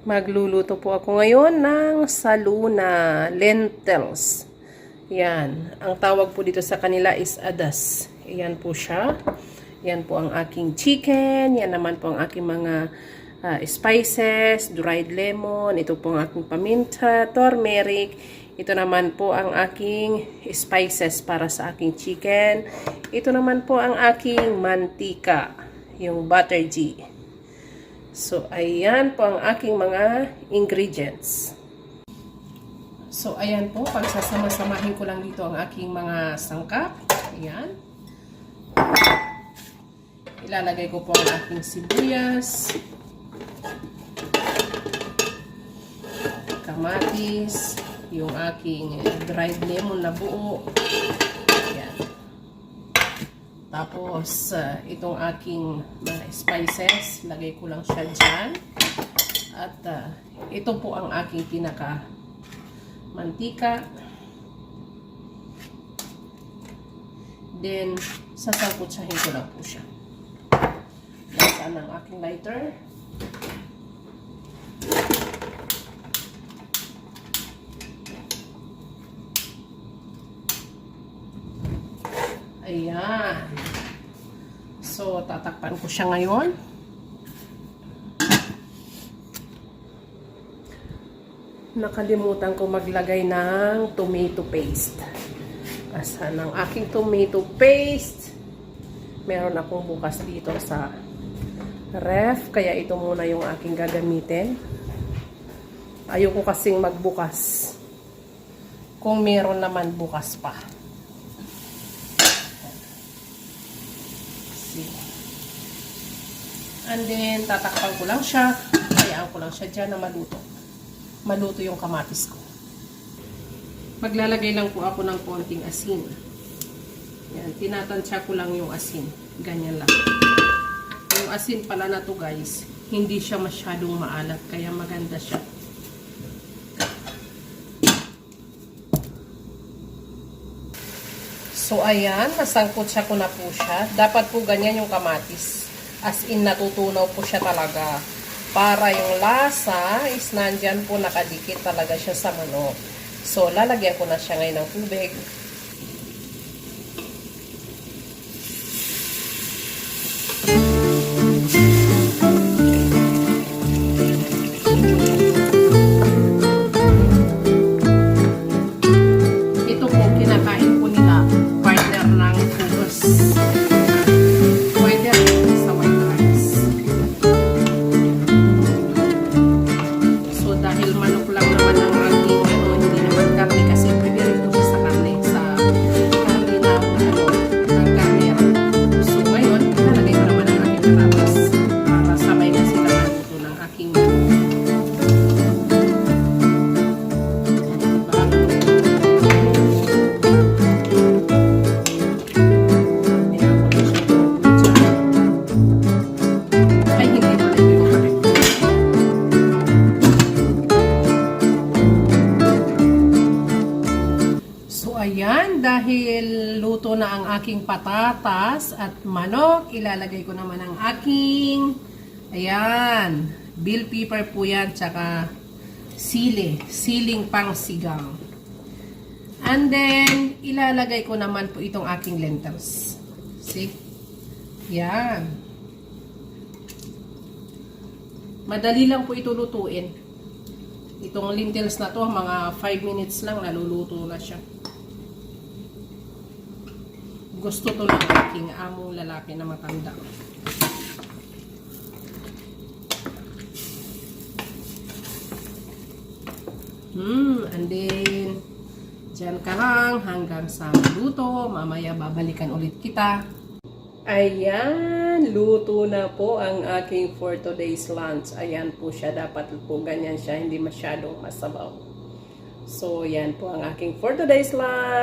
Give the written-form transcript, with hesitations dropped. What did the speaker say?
Magluluto po ako ngayon ng saluna lentils. Yan. Ang tawag po dito sa kanila is adas. Yan po siya. Yan po ang aking chicken. Yan naman po ang aking mga spices, dried lemon. Ito po ang aking paminta, turmeric. Ito naman po ang aking spices para sa aking chicken. Ito naman po ang aking mantika, yung butter ghee. So, ayan po ang aking mga ingredients. So, ayan po, pagsasama-samahin ko lang dito ang aking mga sangkap. Ayan. Ilalagay ko po ang aking sibuyas, kamatis, yung aking dried lemon na buo. Ayan. Tapos, itong aking mga spices, lagay ko lang siya dyan. At ito po ang aking pinaka mantika. Then, sasangkutsahin ko lang po siya. Nasaan ang aking lighter? Ayan. So, tatakpan ko siya ngayon. Nakalimutan ko maglagay ng tomato paste. Asan ang aking tomato paste? Meron akong bukas dito sa ref. Kaya ito muna yung aking gagamitin. Ayoko kasing magbukas. Kung meron naman bukas pa. And then, tatakpan ko lang siya. Hayaan ko lang siya dyan na maluto. Maluto yung kamatis ko. Maglalagay lang po ako ng konting asin. Yan, tinatansya ko lang yung asin. Ganyan lang. Yung asin pala na to guys, hindi siya masyadong maalat. Kaya maganda siya. So, ayan. Nasangkutsa ko na po siya. Dapat po ganyan yung kamatis. As in, natutunaw po siya talaga. Para yung lasa is nandyan po nakadikit talaga siya sa manok. So, lalagyan ko na siya ngayon ng tubig. Ito po, kinakain po nila. Partner ng fugos. Ayan, dahil luto na ang aking patatas at manok, ilalagay ko naman ang aking, ayan, bell pepper po yan, tsaka siling pang sigang. And then, ilalagay ko naman po itong aking lentils. See? Yan. Madali lang po ito lutuin. Itong lentils na to, mga 5 minutes lang, naluluto na siya. Gusto to ng aking among lalaki na matanda. And then, dyan ka lang hanggang sa luto. Mamaya babalikan ulit kita. Ayan, luto na po ang aking for today's lunch. Ayan po siya. Dapat po ganyan siya. Hindi masyadong masabaw. So, yan po ang aking for today's lunch.